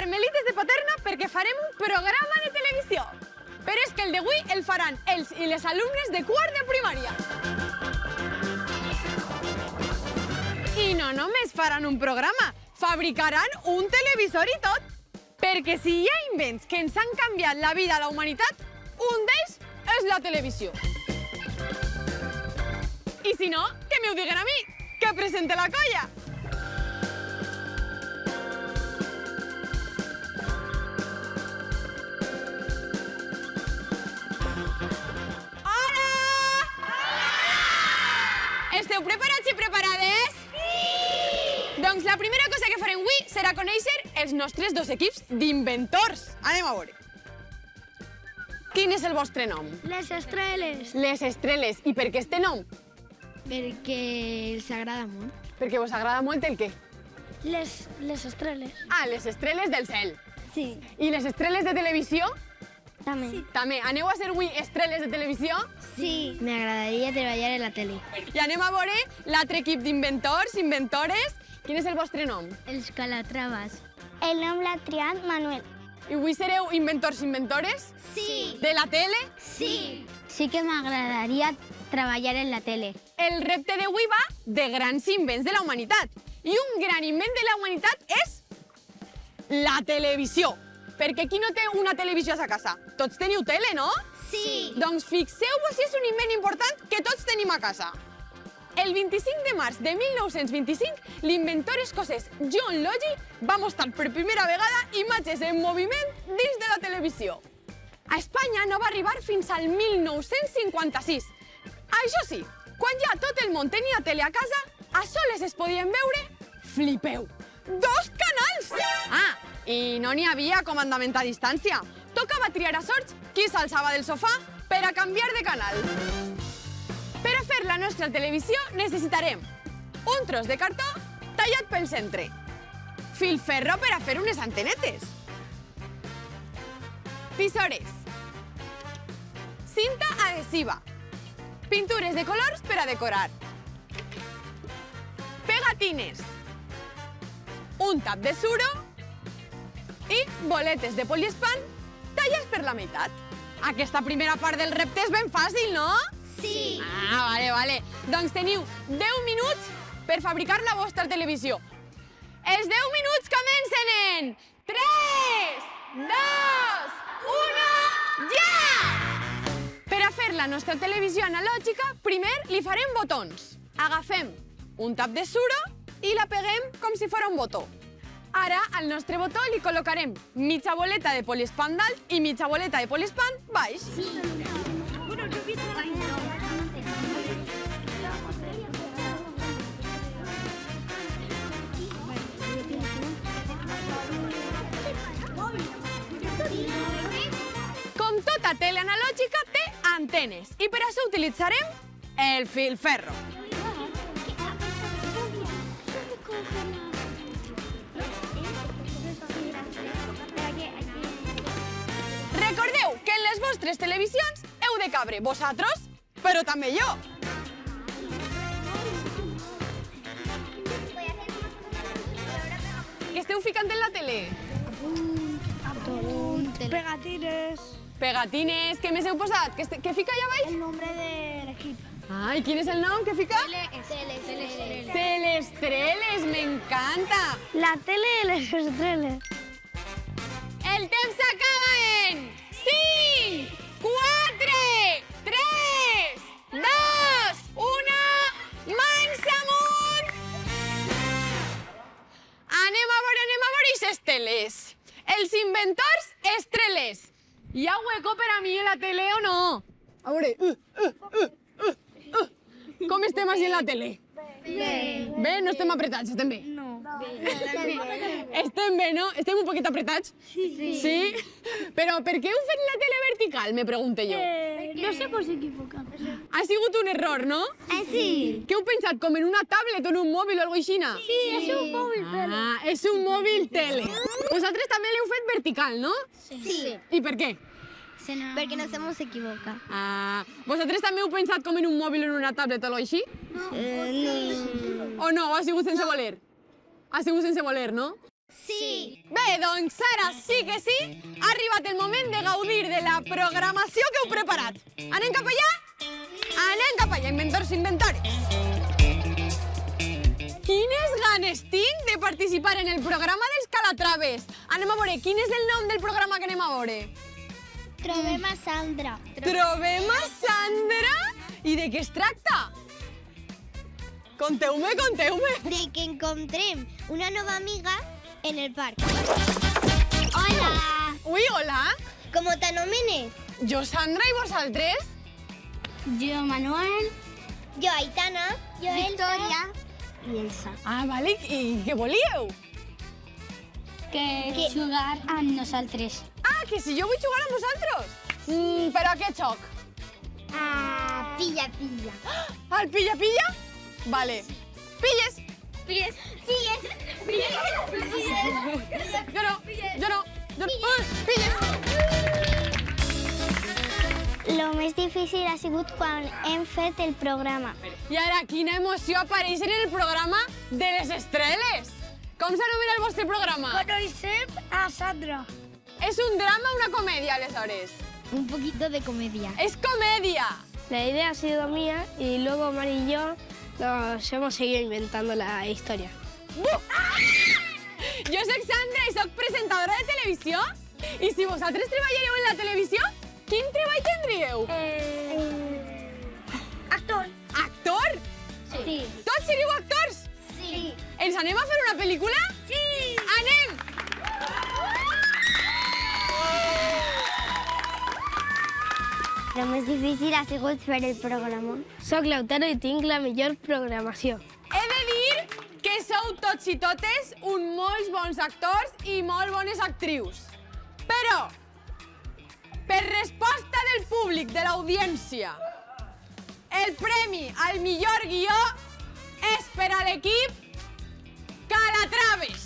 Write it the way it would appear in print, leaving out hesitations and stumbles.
Carmelites de Paterna perquè farem un programa de televisió. Però és que el d'avui el faran els i les alumnes de quart de primària. I no només faran un programa, fabricaran un televisor i tot. Perquè si hi ha invents que ens han canviat la vida a la humanitat, un d'ells és la televisió. I si no, que m'ho diguen a mi, que presente la colla. Esteu preparats i preparades? Sí! Doncs la primera cosa que farem avui serà conèixer els nostres dos equips d'inventors. Anem a veure. Quin és el vostre nom? Les Estrelles. Les Estrelles. I per què este nom? Perquè els agrada molt. Perquè vos agrada molt el què? Les Estrelles. Ah, les estrelles del cel. Sí. I les estrelles de televisió? També. Sí. També. Aneu a ser avui estrelles de televisió? Sí. M'agradaria treballar en la tele. I anem a veure l'altre equip d'inventors, inventores. Quin és el vostre nom? Els Calatraves. El nom l'ha triat Manuel. I avui sereu inventors, inventores? Sí. De la tele? Sí. Sí que m'agradaria treballar en la tele. El repte d'avui va de grans invents de la humanitat. I un gran invent de la humanitat és la televisió. Perquè qui no té una televisió a casa? Tots teniu tele, no? Sí. Doncs fixeu-vos si és un invent important que tots tenim a casa. El 25 de març de 1925, l'inventor escocès John Logie va mostrar per primera vegada imatges en moviment dins de la televisió. A Espanya no va arribar fins al 1956. Això sí, quan ja tot el món tenia tele a casa, a soles es podien veure, flipeu, 2 canals! Ah, i no n'hi havia comandament a distància. Tocava triar a sorts qui s'alçava del sofà per a canviar de canal. Per a fer la nostra televisió necessitarem un tros de cartó tallat pel centre, filferro per a fer unes antenetes, tisores, cinta adhesiva, pintures de colors per a decorar, pegatines, un tap de suro i boletes de poliespan tallats per la meitat. Aquesta primera part del repte és ben fàcil, no? Sí. Ah, vale. Doncs teniu 10 minuts per fabricar la vostra televisió. Els 10 minuts comencen en 3, 2, 1, ja! Per a fer la nostra televisió analògica, primer li farem botons. Agafem un tap de suro i la peguem com si fos un botó. Ara, al nostre botó li col·locarem mitja boleta de poliespan dalt i mitja boleta de poliespan baix. Com tota tele analògica, té antenes i per això utilitzarem el filferro. Recordeu que en les vostres televisions heu de cabre vosaltres, però també jo. Què esteu ficant en la tele? Pegatines. Pegatines, què més heu posat? Què fica allà baix? El nombre de l'equip. Ai, quin és el nom que fica? Teleestrelles. Teleestreles, m'encanta! La tele de les Estrelles. El temps s'acaba en 5, 4, 3, 2, 1, mans amunt! Anem a veure aquestes teles. Els inventors estreles. Hi ha hueco per a mi en la tele o no? A veure. Com estem així en la tele? Bé, no estem apretats, estem bé? No. Estem bé, no? Estem un poquet apretats? Sí. Sí? Però per què heu fet la tele vertical, me pregunto jo? No sé por si equivocar. Ha sigut un error, no? Sí. Què heu pensat, com en una tablet o en un mòbil o alguna cosa així? Sí, és un móvil tele. Ah, és un mòbil tele. Vosaltres també l'heu fet vertical, no? Sí. I per què? Perquè no se nos equivoca. Ah, vosaltres també heu pensat com en un mòbil o en una tablet o alguna cosa així? No. O no? O ha sigut sense voler? Ha sigut sense voler, no? Sí. Sí. Bé, doncs ara sí que sí, ha arribat el moment de gaudir de la programació que heu preparat. Anem cap allà? Anem cap allà, inventors i inventores. Quines ganes tinc de participar en el programa dels Calatraves. Anem a veure, quin és el nom del programa que anem a veure? Trobem a Sandra. Trobem a Sandra? I de què es tracta? Conteu-me, conteu-me. De que encontrem una nova amiga en el parc. Hola. Ui, hola. ¿Cómo te anomenes? Jo, Sandra, i vosaltres? Jo, Manuel. Jo, Aitana. Jo, Victoria. I Elsa. Ah, vale, i què volíeu? Que jugar amb nosaltres. Ah, que si jo vull jugar amb vosaltres. Però a què joc? Ah, pilla, pilla. Al pilla-pilla? Vale. Pilles. Pilles. Jo no. Pilles. Lo més difícil ha sigut quan hem fet el programa. I ara, quina emoció aparèixer en el programa de les estrelles. Com s'anomena el vostre programa? Conocem a Sandra. És un drama o una comèdia, aleshores? Un poquito de comedia. És comèdia. La idea ha sido mía y luego Mari y yo nos hemos seguido inventando la historia. Jo soc Sandra i soc presentadora de televisió. I si vosaltres treballareu en la televisió, quin treball tindríeu? Actor. Actor? Sí. Tots seriu actors? Sí. Ens anem a fer una pel·lícula? Sí. Anem! Lo més difícil ha sigut fer el programa. Soc Lautaro i tinc la millor programació. He de dir que sou tots i totes molts bons actors i molt bones actrius. Però, per resposta del públic, de l'audiència, el premi al millor guió és per a l'equip Calatraves.